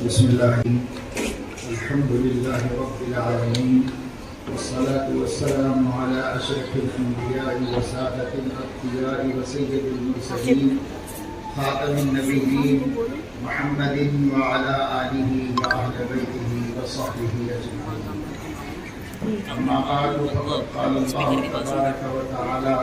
بسم الله الحمد لله رب العالمين والصلاة والسلام على أشرف الأنبياء وسادة الأتقياء وسيد المرسلين خاتم النبيين محمد وعلى آله وأهل بيته وصحبه أجمعين. أما بعد فقد قال الله تبارك وتعالى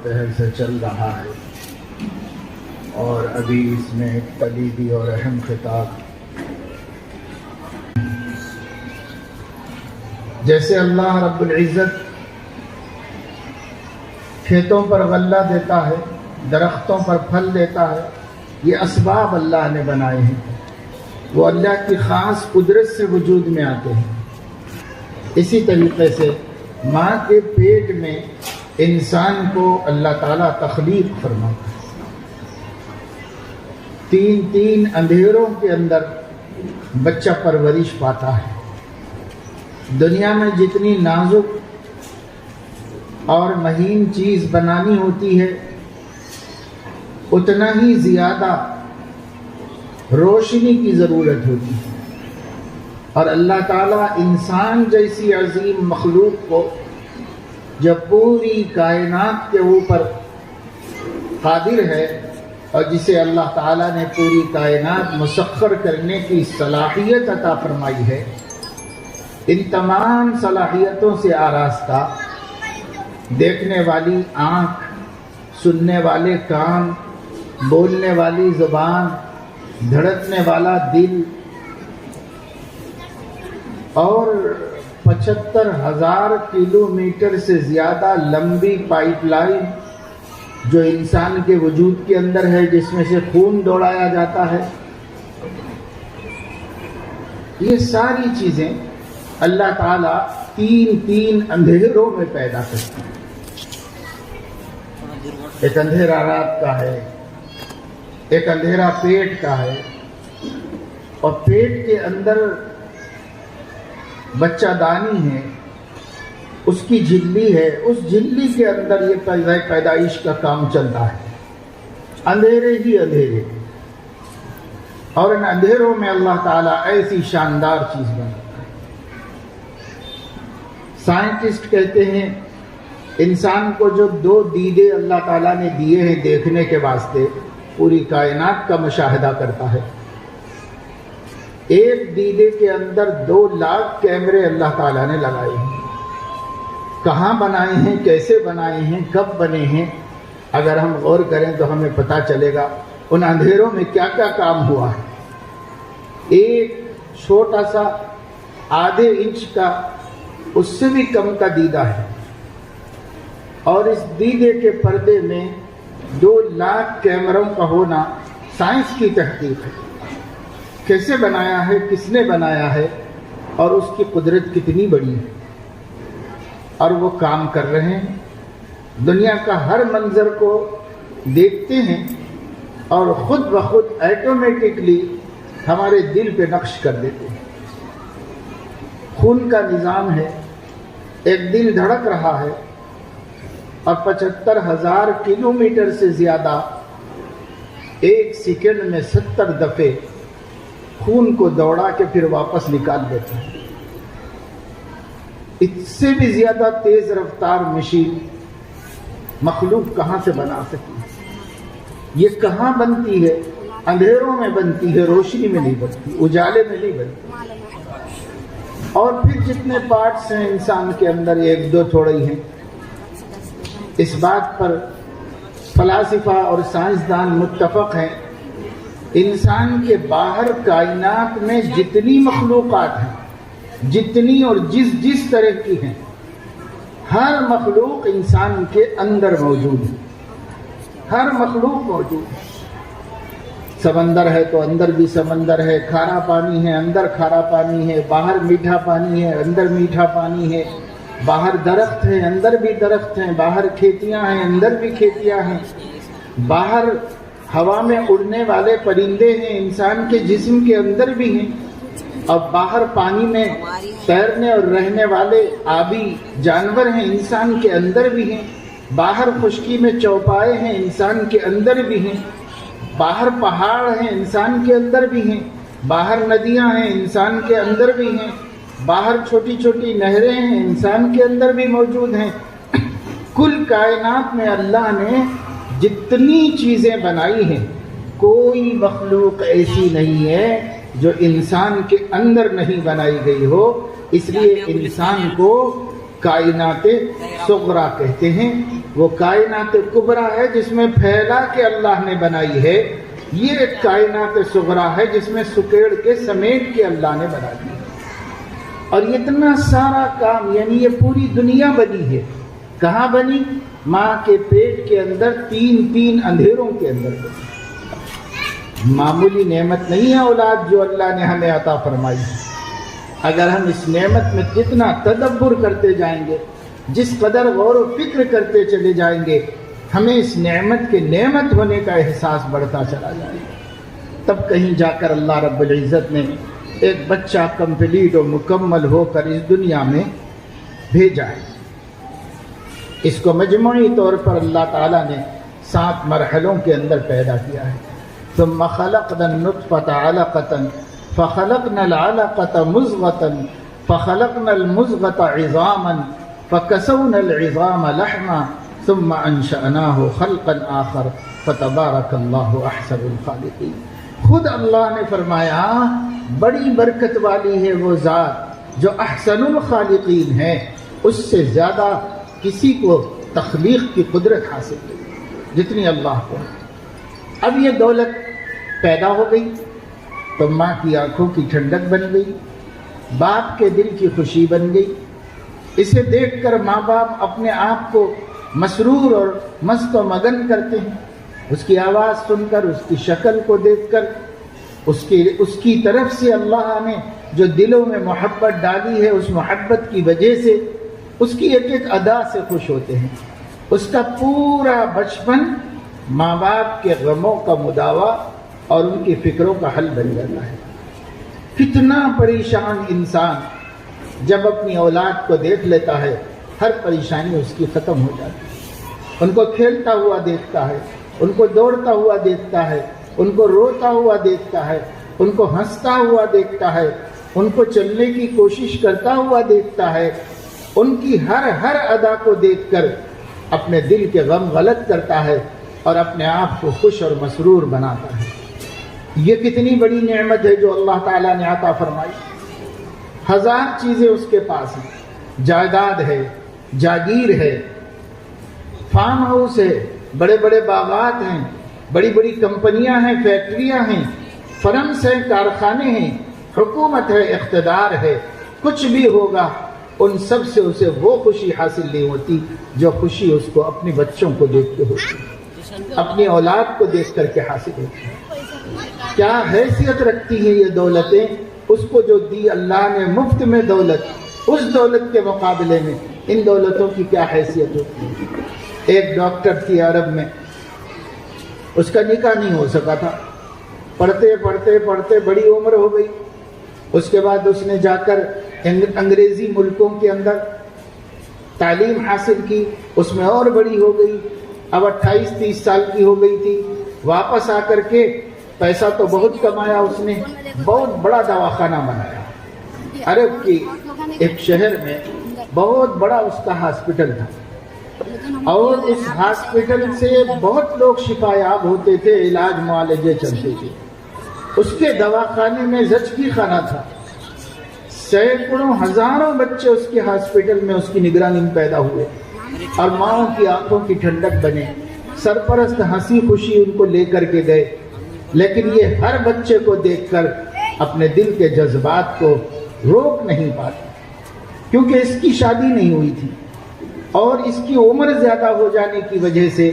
پہل سے چل رہا ہے اور ابھی اس میں ایک کلیدی اور اہم خطاب، جیسے اللہ رب العزت کھیتوں پر غلہ دیتا ہے، درختوں پر پھل دیتا ہے، یہ اسباب اللہ نے بنائے ہیں، وہ اللہ کی خاص قدرت سے وجود میں آتے ہیں۔ اسی طریقے سے ماں کے پیٹ میں انسان کو اللہ تعالیٰ تخلیق فرماتا ہے، تین اندھیروں کے اندر بچہ پرورش پاتا ہے۔ دنیا میں جتنی نازک اور مہین چیز بنانی ہوتی ہے اتنا ہی زیادہ روشنی کی ضرورت ہوتی ہے، اور اللہ تعالیٰ انسان جیسی عظیم مخلوق کو جب پوری کائنات کے اوپر قادر ہے اور جسے اللہ تعالیٰ نے پوری کائنات مسخر کرنے کی صلاحیت عطا فرمائی ہے، ان تمام صلاحیتوں سے آراستہ دیکھنے والی آنکھ، سننے والے کان، بولنے والی زبان، دھڑکنے والا دل اور 75,000 کلومیٹر سے زیادہ لمبی پائپ لائن جو انسان کے وجود کے اندر ہے، جس میں سے خون دوڑایا جاتا ہے، یہ ساری چیزیں اللہ تعالیٰ تین اندھیروں میں پیدا کرتے ہیں۔ ایک اندھیرا رات کا ہے، ایک اندھیرا پیٹ کا ہے، اور پیٹ کے اندر بچہ دانی ہے، اس کی جھلی ہے، اس جھلی کے اندر یہ پیدائش کا کام چلتا ہے، اندھیرے ہی اندھیرے، اور ان اندھیروں میں اللہ تعالیٰ ایسی شاندار چیز بناتا ہے۔ سائنٹسٹ کہتے ہیں انسان کو جو 2 دیدے اللہ تعالیٰ نے دیے ہیں دیکھنے کے واسطے، پوری کائنات کا مشاہدہ کرتا ہے۔ ایک دیدے کے اندر 2 لاکھ کیمرے اللہ تعالیٰ نے لگائے ہیں۔ کہاں بنائے ہیں، کیسے بنائے ہیں، کب بنے ہیں، اگر ہم غور کریں تو ہمیں پتہ چلے گا ان اندھیروں میں کیا کیا کام ہوا ہے۔ ایک چھوٹا سا آدھے انچ کا، اس سے بھی کم کا دیدہ ہے، اور اس دیدے کے پردے میں 2 لاکھ کیمروں کا ہونا سائنس کی تحقیق ہے۔ کیسے بنایا ہے، کس نے بنایا ہے، اور اس کی قدرت کتنی بڑی ہے، اور وہ کام کر رہے ہیں، دنیا کا ہر منظر کو دیکھتے ہیں، اور خود بخود ایٹومیٹکلی ہمارے دل پہ نقش کر دیتے ہیں۔ خون کا نظام ہے، ایک دل دھڑک رہا ہے، اور 75,000 کلومیٹر سے زیادہ ایک سیکنڈ میں 70 دفعے خون کو دوڑا کے پھر واپس نکال دیتا ہے۔ اس سے بھی زیادہ تیز رفتار مشین مخلوق کہاں سے بنا سکی؟ یہ کہاں بنتی ہے؟ اندھیروں میں بنتی ہے، روشنی میں نہیں بنتی، اجالے میں نہیں بنتی۔ اور پھر جتنے پارٹس ہیں انسان کے اندر، 1-2 تھوڑے ہی ہیں۔ اس بات پر فلاسفہ اور سائنسدان متفق ہیں، انسان کے باہر کائنات میں جتنی مخلوقات ہیں، جتنی اور جس طرح کی ہیں، ہر مخلوق انسان کے اندر موجود ہے، ہر مخلوق موجود ہے۔ سمندر ہے تو اندر بھی سمندر ہے، کھارا پانی ہے اندر کھارا پانی ہے، باہر میٹھا پانی ہے اندر میٹھا پانی ہے، باہر درخت ہیں اندر بھی درخت ہیں، باہر کھیتیاں ہیں اندر بھی کھیتیاں ہیں، باہر ہوا میں اڑنے والے پرندے ہیں، انسان کے جسم کے اندر بھی ہیں، اور باہر پانی میں تیرنے اور رہنے والے آبی جانور ہیں، انسان کے اندر بھی ہیں، باہر خشکی میں چوپائے ہیں، انسان کے اندر بھی ہیں، باہر پہاڑ ہیں، انسان کے اندر بھی ہیں، باہر ندیاں ہیں، انسان کے اندر بھی ہیں، باہر چھوٹی چھوٹی نہریں ہیں، انسان کے اندر بھی موجود ہیں۔ کل کائنات میں اللہ نے جتنی چیزیں بنائی ہیں، کوئی مخلوق ایسی نہیں ہے جو انسان کے اندر نہیں بنائی گئی ہو، اس لیے انسان کو کائنات صغرا کہتے ہیں۔ وہ کائنات کبرا ہے جس میں پھیلا کے اللہ نے بنائی ہے، یہ ایک کائنات صغرا ہے جس میں سکیڑ کے سمیٹ کے اللہ نے بنا دی۔ اور اتنا سارا کام، یعنی یہ پوری دنیا بنی ہے، کہاں بنی؟ ماں کے پیٹ کے اندر، تین اندھیروں کے اندر بنی۔ معمولی نعمت نہیں ہے اولاد جو اللہ نے ہمیں عطا فرمائی ہے۔ اگر ہم اس نعمت میں جتنا تدبر کرتے جائیں گے، جس قدر غور و فکر کرتے چلے جائیں گے، ہمیں اس نعمت کے نعمت ہونے کا احساس بڑھتا چلا جائے گا۔ تب کہیں جا کر اللہ رب العزت نے ایک بچہ کمپلیٹ و مکمل ہو کر اس دنیا میں بھیجا ہے۔ اس کو مجموعی طور پر اللہ تعالیٰ نے 7 مرحلوں کے اندر پیدا کیا ہے۔ ثم خلقنا النطفة علقة فخلقنا العلقة مضغة فخلقنا المضغة عظاما فكسونا العظام لحما ثم انشأناه خلقا آخر فتبارك الله احسن الخالقین۔ خود اللہ نے فرمایا بڑی برکت والی ہے وہ ذات جو احسن الخالقین ہے، اس سے زیادہ کسی کو تخلیق کی قدرت حاصل نہیں جتنی اللہ کو ہے۔ اب یہ دولت پیدا ہو گئی تو ماں کی آنکھوں کی ٹھنڈک بن گئی، باپ کے دل کی خوشی بن گئی۔ اسے دیکھ کر ماں باپ اپنے آپ کو مسرور اور مست و مگن کرتے ہیں، اس کی آواز سن کر، اس کی شکل کو دیکھ کر، اس کی طرف سے اللہ نے جو دلوں میں محبت ڈالی ہے، اس محبت کی وجہ سے اس کی ایک ایک ادا سے خوش ہوتے ہیں۔ اس کا پورا بچپن ماں باپ کے غموں کا مداوا اور ان کی فکروں کا حل بن جاتا ہے۔ کتنا پریشان انسان جب اپنی اولاد کو دیکھ لیتا ہے، ہر پریشانی اس کی ختم ہو جاتی ہے۔ ان کو کھیلتا ہوا دیکھتا ہے، ان کو دوڑتا ہوا دیکھتا ہے، ان کو روتا ہوا دیکھتا ہے، ان کو ہنستا ہوا دیکھتا ہے، ان کو چلنے کی کوشش کرتا ہوا دیکھتا ہے، ان کی ہر ادا کو دیکھ کر اپنے دل کے غم غلط کرتا ہے اور اپنے آپ کو خوش اور مسرور بناتا ہے۔ یہ کتنی بڑی نعمت ہے جو اللہ تعالیٰ نے عطا فرمائی۔ 1000 چیزیں اس کے پاس ہیں، جائیداد ہے، جاگیر ہے، فارم ہاؤس ہے، بڑے بڑے باغات ہیں، بڑی بڑی کمپنیاں ہیں، فیکٹریاں ہیں، فرمز ہیں، کارخانے ہیں، حکومت ہے، اقتدار ہے۔ کچھ بھی ہوگا، ان سب سے اسے وہ خوشی حاصل نہیں ہوتی جو خوشی اس کو اپنے بچوں کو دیکھ کے ہوتی، اپنی اولاد کو دیکھ کر کے حاصل ہوتی ہے۔ کیا حیثیت رکھتی ہیں یہ دولتیں؟ اس کو جو دی اللہ نے مفت میں دولت، اس دولت کے مقابلے میں ان دولتوں کی کیا حیثیت ہوتی ہے؟ ایک ڈاکٹر تھی عرب میں، اس کا نکاح نہیں ہو سکا تھا، پڑھتے پڑھتے پڑھتے بڑی عمر ہو گئی۔ اس کے بعد اس نے جا کر انگریزی ملکوں کے اندر تعلیم حاصل کی، اس میں اور بڑی ہو گئی، اب 28-30 سال کی ہو گئی تھی۔ واپس آ کر کے پیسہ تو بہت کمایا، اس نے بہت بڑا دواخانہ بنایا۔ عرب کی ایک شہر میں بہت بڑا اس کا ہاسپٹل تھا، اور اس ہاسپٹل سے بہت لوگ شفا یاب ہوتے تھے، علاج معالجے چلتے تھے۔ اس کے دواخانے میں زچگی خانہ تھا، سینکڑوں ہزاروں بچے اس کے ہاسپٹل میں اس کی نگرانی میں پیدا ہوئے اور ماؤں کی آنکھوں کی ٹھنڈک بنے۔ سرپرست ہنسی خوشی ان کو لے کر کے گئے، لیکن یہ ہر بچے کو دیکھ کر اپنے دل کے جذبات کو روک نہیں پاتے، کیونکہ اس کی شادی نہیں ہوئی تھی اور اس کی عمر زیادہ ہو جانے کی وجہ سے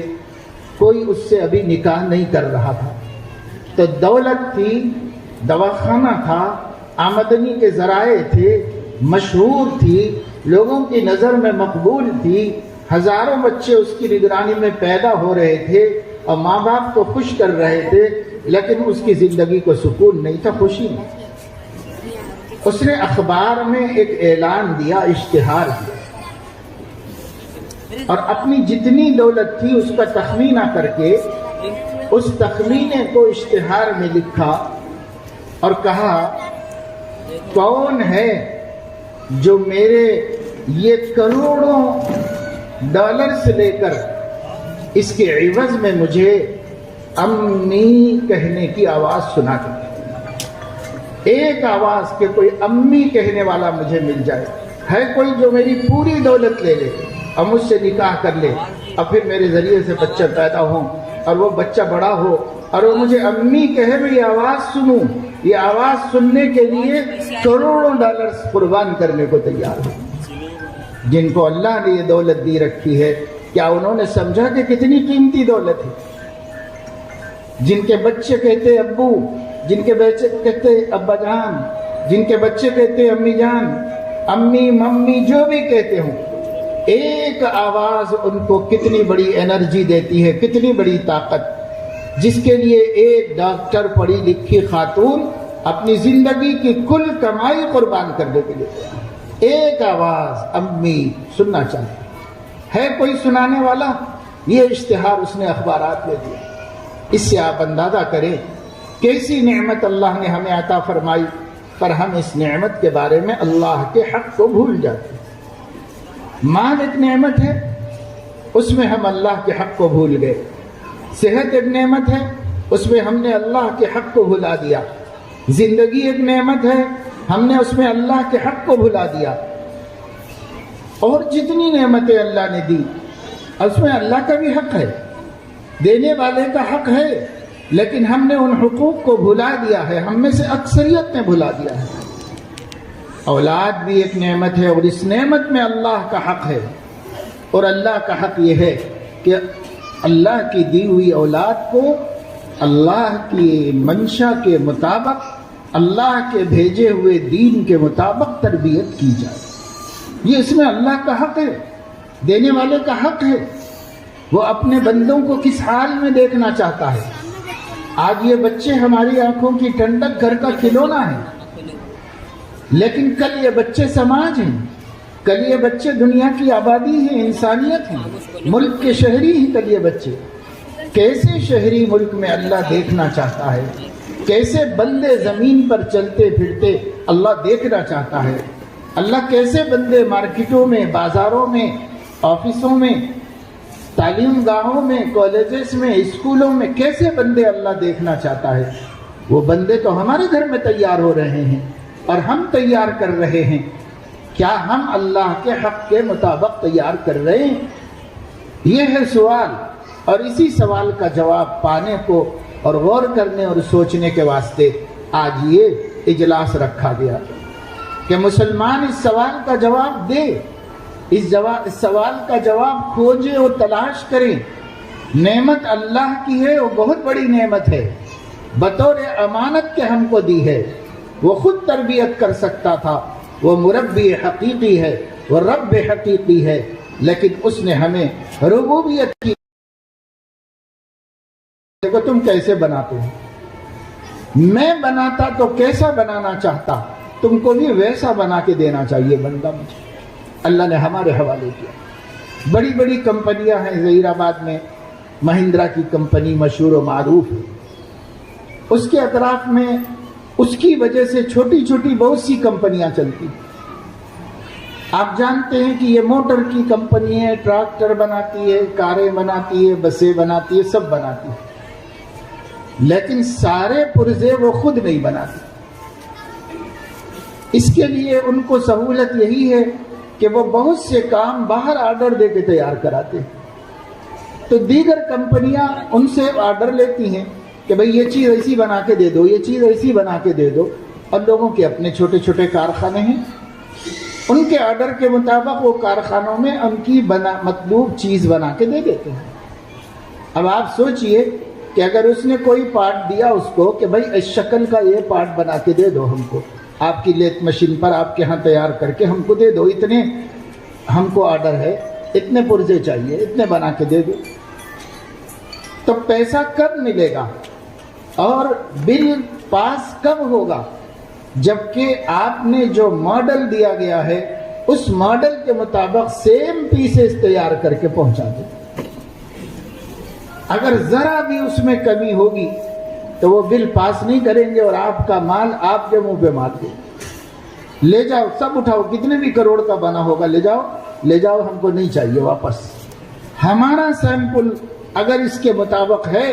کوئی اس سے ابھی نکاح نہیں کر رہا تھا۔ تو دولت تھی، دواخانہ تھا، آمدنی کے ذرائع تھے، مشہور تھی، لوگوں کی نظر میں مقبول تھی، ہزاروں بچے اس کی نگرانی میں پیدا ہو رہے تھے، اور ماں باپ کو خوش کر رہے تھے، لیکن اس کی زندگی کو سکون نہیں تھا، خوشی نہیں۔ اس نے اخبار میں ایک اعلان دیا، اشتہار دیا، اور اپنی جتنی دولت تھی اس کا تخمینہ کر کے اس تخمینے کو اشتہار میں لکھا اور کہا کون ہے جو میرے یہ کروڑوں ڈالر سے لے کر اس کے عوض میں مجھے امی کہنے کی آواز سنا دے، ایک آواز کہ کوئی امی کہنے والا مجھے مل جائے، ہے کوئی جو میری پوری دولت لے لے اور مجھ سے نکاح کر لے اور پھر میرے ذریعے سے بچہ پیدا ہو اور وہ بچہ بڑا ہو اور وہ مجھے امی کہے، میں یہ آواز سنوں، یہ آواز سننے کے لیے کروڑوں ڈالر قربان کرنے کو تیار ہو۔ جن کو اللہ نے یہ دولت دی رکھی ہے، کیا انہوں نے سمجھا کہ کتنی قیمتی دولت ہے؟ جن کے بچے کہتے ابو، جن کے بچے کہتے ابا جان، جن کے بچے کہتے امی جان، امی ممی جو بھی کہتے ہوں، ایک آواز ان کو کتنی بڑی انرجی دیتی ہے، کتنی بڑی طاقت، جس کے لیے ایک ڈاکٹر پڑھی لکھی خاتون اپنی زندگی کی کل کمائی قربان کرنے کے لیے ایک آواز امی سننا چاہتی ہے۔ کوئی سنانے والا؟ یہ اشتہار اس نے اخبارات میں دیا۔ اس سے آپ اندازہ کریں کیسی نعمت اللہ نے ہمیں عطا فرمائی، پر ہم اس نعمت کے بارے میں اللہ کے حق کو بھول جاتے ہیں۔ مال ایک نعمت ہے، اس میں ہم اللہ کے حق کو بھول گئے۔ صحت ایک نعمت ہے، اس میں ہم نے اللہ کے حق کو بھلا دیا۔ زندگی ایک نعمت ہے، ہم نے اس میں اللہ کے حق کو بھلا دیا۔ اور جتنی نعمتیں اللہ نے دی اس میں اللہ کا بھی حق ہے، دینے والے کا حق ہے، لیکن ہم نے ان حقوق کو بھلا دیا ہے، ہم میں سے اکثریت نے بھلا دیا ہے۔ اولاد بھی ایک نعمت ہے اور اس نعمت میں اللہ کا حق ہے، اور اللہ کا حق یہ ہے کہ اللہ کی دی ہوئی اولاد کو اللہ کی منشا کے مطابق، اللہ کے بھیجے ہوئے دین کے مطابق تربیت کی جائے۔ یہ اس میں اللہ کا حق ہے، دینے والے کا حق ہے۔ وہ اپنے بندوں کو کس حال میں دیکھنا چاہتا ہے۔ آج یہ بچے ہماری آنکھوں کی ٹھنڈک، گھر کا کھلونا ہے، لیکن کل یہ بچے سماج ہیں، کل یہ بچے دنیا کی آبادی ہیں، انسانیت ہیں، ملک کے شہری ہیں کل یہ بچے۔ کیسے شہری ملک میں اللہ دیکھنا چاہتا ہے، کیسے بندے زمین پر چلتے پھرتے اللہ دیکھنا چاہتا ہے، اللہ کیسے بندے مارکیٹوں میں، بازاروں میں، آفسوں میں، تعلیم گاہوں میں، کالجز میں، اسکولوں میں کیسے بندے اللہ دیکھنا چاہتا ہے۔ وہ بندے تو ہمارے گھر میں تیار ہو رہے ہیں اور ہم تیار کر رہے ہیں۔ کیا ہم اللہ کے حق کے مطابق تیار کر رہے ہیں؟ یہ ہے سوال، اور اسی سوال کا جواب پانے کو اور غور کرنے اور سوچنے کے واسطے آج یہ اجلاس رکھا گیا کہ مسلمان اس سوال کا جواب دے، اس سوال کا جواب کھوجے اور تلاش کریں۔ نعمت اللہ کی ہے، وہ بہت بڑی نعمت ہے، بطور امانت کے ہم کو دی ہے۔ وہ خود تربیت کر سکتا تھا، وہ مربی حقیقی ہے، وہ رب حقیقی ہے، لیکن اس نے ہمیں ربوبیت کی۔ دیکھو تم کیسے بناتے ہو، میں بناتا تو کیسا بنانا چاہتا، تم کو بھی ویسا بنا کے دینا چاہیے بندہ مجھے۔ اللہ نے ہمارے حوالے کیا۔ بڑی بڑی کمپنیاں ہیں، ظہیر آباد میں مہندرا کی کمپنی مشہور و معروف ہے، اس کے اطراف میں اس کی وجہ سے چھوٹی چھوٹی بہت سی کمپنیاں چلتی۔ آپ جانتے ہیں کہ یہ موٹر کی کمپنی ہے، ٹریکٹر بناتی ہے، کاریں بناتی ہے، بسیں بناتی ہے، سب بناتی ہے، لیکن سارے پرزے وہ خود نہیں بناتی۔ اس کے لیے ان کو سہولت یہی ہے کہ وہ بہت سے کام باہر آرڈر دے کے تیار کراتے ہیں، تو دیگر کمپنیاں ان سے آرڈر لیتی ہیں کہ بھئی یہ چیز ایسی بنا کے دے دو، یہ چیز ایسی بنا کے دے دو، اور لوگوں کے اپنے چھوٹے چھوٹے کارخانے ہیں، ان کے آرڈر کے مطابق وہ کارخانوں میں ان کی مطلوب چیز بنا کے دے دیتے ہیں۔ اب آپ سوچئے کہ اگر اس نے کوئی پارٹ دیا اس کو کہ بھئی اس شکل کا یہ پارٹ بنا کے دے دو ہم کو، آپ کی لیت مشین پر آپ کے ہاں تیار کر کے ہم کو دے دو، اتنے ہم کو آرڈر ہے، اتنے پرزے چاہیے، اتنے بنا کے دے دو، تو پیسہ کب ملے گا اور بل پاس کب ہوگا؟ جبکہ آپ نے جو ماڈل دیا گیا ہے اس ماڈل کے مطابق سیم پیسز تیار کر کے پہنچا دیں۔ اگر ذرا بھی اس میں کمی ہوگی تو وہ بل پاس نہیں کریں گے اور آپ کا مال آپ کے منہ پہ مار دیں۔ لے جاؤ، سب اٹھاؤ، کتنے بھی کروڑ کا بنا ہوگا لے جاؤ، ہم کو نہیں چاہیے واپس۔ ہمارا سیمپل اگر اس کے مطابق ہے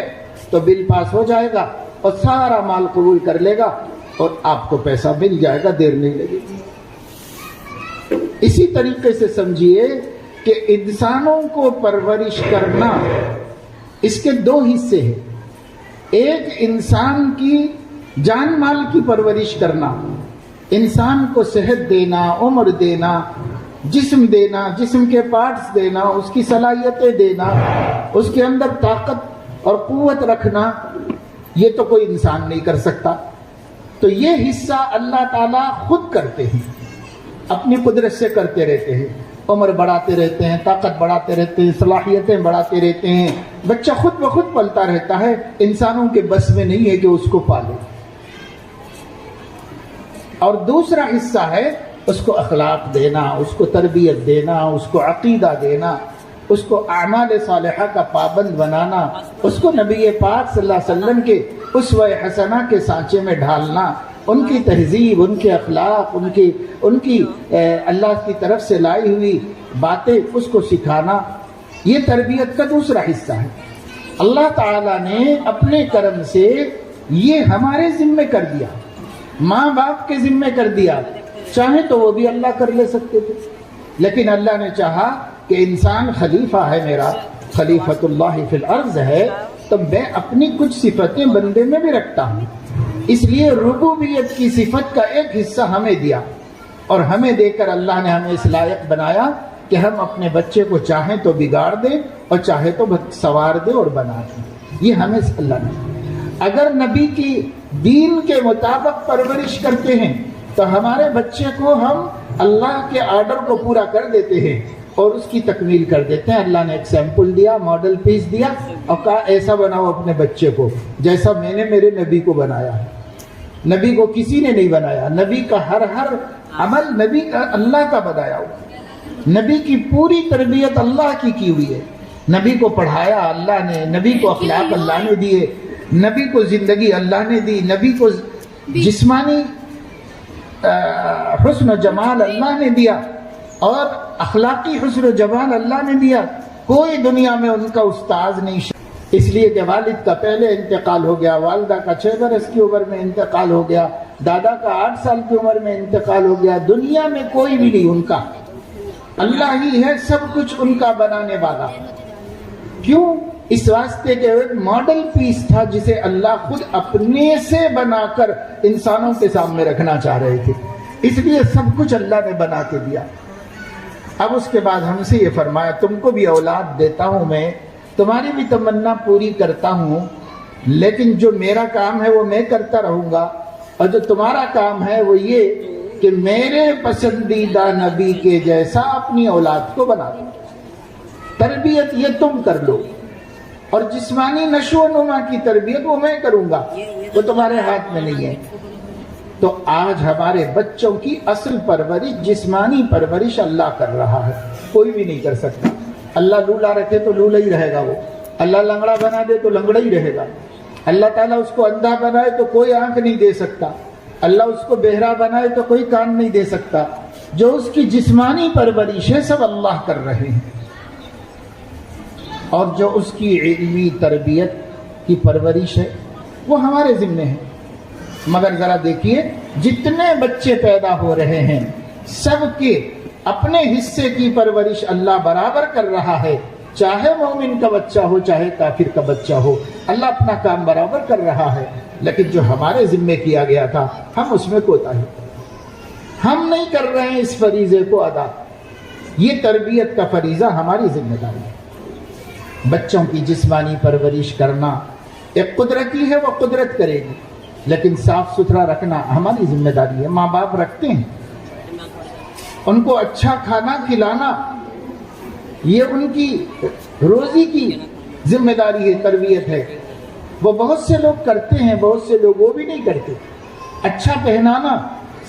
تو بل پاس ہو جائے گا اور سارا مال قبول کر لے گا اور آپ کو پیسہ مل جائے گا، دیر نہیں لگے گی۔ اسی طریقے سے سمجھیے کہ انسانوں کو پرورش کرنا، اس کے دو حصے ہیں۔ ایک انسان کی جان مال کی پرورش کرنا، انسان کو صحت دینا، عمر دینا، جسم دینا، جسم کے پارٹس دینا، اس کی صلاحیتیں دینا، اس کے اندر طاقت اور قوت رکھنا، یہ تو کوئی انسان نہیں کر سکتا۔ تو یہ حصہ اللہ تعالیٰ خود کرتے ہیں، اپنی قدرت سے کرتے رہتے ہیں، عمر بڑھاتے رہتے ہیں، طاقت بڑھاتے رہتے ہیں، صلاحیتیں بڑھاتے رہتے ہیں۔ بچہ خود بخود پلتا رہتا ہے، انسانوں کے بس میں نہیں ہے کہ اس کو پالے۔ اور دوسرا حصہ ہے اس کو اخلاق دینا، اس کو تربیت دینا، اس کو عقیدہ دینا، اس کو اعمال صالحہ کا پابند بنانا، اس کو نبی پاک صلی اللہ علیہ وسلم کے اسوہ حسنہ کے سانچے میں ڈھالنا، ان کی تہذیب، ان کے اخلاق، ان کی اللہ کی طرف سے لائی ہوئی باتیں اس کو سکھانا، یہ تربیت کا دوسرا حصہ ہے۔ اللہ تعالیٰ نے اپنے کرم سے یہ ہمارے ذمے کر دیا، ماں باپ کے ذمے کر دیا۔ چاہے تو وہ بھی اللہ کر لے سکتے تھے، لیکن اللہ نے چاہا کہ انسان خلیفہ ہے میرا، خلیفۃ اللہ فی الارض ہے، تو میں اپنی کچھ صفتیں بندے میں بھی رکھتا ہوں، اس لیے ربوبیت کی صفت کا ایک حصہ ہمیں دیا، اور ہمیں دے کر اللہ نے ہمیں اس لائق بنایا کہ ہم اپنے بچے کو چاہیں تو بگاڑ دیں اور چاہے تو سوار دیں اور بنا دیں۔ یہ ہمیں اللہ نے، اگر نبی کی دین کے مطابق پرورش کرتے ہیں تو ہمارے بچے کو ہم اللہ کے آرڈر کو پورا کر دیتے ہیں اور اس کی تکمیل کر دیتے ہیں۔ اللہ نے ایک سیمپل دیا، ماڈل پیس دیا اور کہا ایسا بناؤ اپنے بچے کو جیسا میں نے میرے نبی کو بنایا ہے۔ نبی کو کسی نے نہیں بنایا، نبی کا ہر عمل نبی کا اللہ کا بنایا ہوا، نبی کی پوری تربیت اللہ کی ہوئی ہے۔ نبی کو پڑھایا اللہ نے، نبی کو اخلاق اللہ نے دیے، نبی کو زندگی اللہ نے دی، نبی کو جسمانی حسن و جمال اللہ نے دیا اور اخلاقی حسن و جمال اللہ نے دیا۔ کوئی دنیا میں ان کا استاذ نہیں، اس لیے کہ والد کا پہلے انتقال ہو گیا، والدہ کا 6 برس کی عمر میں انتقال ہو گیا، دادا کا 8 سال کی عمر میں انتقال ہو گیا۔ دنیا میں کوئی بھی نہیں ان کا، اللہ ہی ہے سب کچھ ان کا بنانے والا۔ کیوں؟ اس واسطے کہ ایک ماڈل پیس تھا جسے اللہ خود اپنے سے بنا کر انسانوں کے سامنے رکھنا چاہ رہے تھے، اس لیے سب کچھ اللہ نے بنا کے دیا۔ اب اس کے بعد ہم سے یہ فرمایا تم کو بھی اولاد دیتا ہوں میں، تمہاری بھی تمنا پوری کرتا ہوں، لیکن جو میرا کام ہے وہ میں کرتا رہوں گا، اور جو تمہارا کام ہے وہ یہ کہ میرے پسندیدہ نبی کے جیسا اپنی اولاد کو بنا دو۔ تربیت یہ تم کر لو، اور جسمانی نشو و نما کی تربیت وہ میں کروں گا، وہ تمہارے ہاتھ میں نہیں ہے۔ تو آج ہمارے بچوں کی اصل پرورش، جسمانی پرورش اللہ کر رہا ہے، کوئی بھی نہیں کر سکتا۔ اللہ لولا رکھے تو لولا ہی رہے گا، وہ اللہ لنگڑا بنا دے تو لنگڑا ہی رہے گا، اللہ تعالیٰ اس کو اندھا بنائے تو کوئی آنکھ نہیں دے سکتا، اللہ اس کو بہرا بنائے تو کوئی کان نہیں دے سکتا۔ جو اس کی جسمانی پرورش ہے سب اللہ کر رہے ہیں، اور جو اس کی علمی تربیت کی پرورش ہے وہ ہمارے ذمے ہے۔ مگر ذرا دیکھیے جتنے بچے پیدا ہو رہے ہیں سب کے اپنے حصے کی پرورش اللہ برابر کر رہا ہے، چاہے مومن کا بچہ ہو چاہے کافر کا بچہ ہو، اللہ اپنا کام برابر کر رہا ہے۔ لیکن جو ہمارے ذمے کیا گیا تھا ہم اس میں کوتاہی، ہم نہیں کر رہے ہیں اس فریضے کو ادا۔ یہ تربیت کا فریضہ ہماری ذمہ داری ہے۔ بچوں کی جسمانی پرورش کرنا ایک قدرتی ہے، وہ قدرت کرے گی، لیکن صاف ستھرا رکھنا ہماری ذمہ داری ہے۔ ماں باپ رکھتے ہیں، ان کو اچھا کھانا کھلانا یہ ان کی روزی کی ذمہ داری ہے، تربیت ہے۔ وہ بہت سے لوگ کرتے ہیں، بہت سے لوگ وہ بھی نہیں کرتے۔ اچھا پہنانا،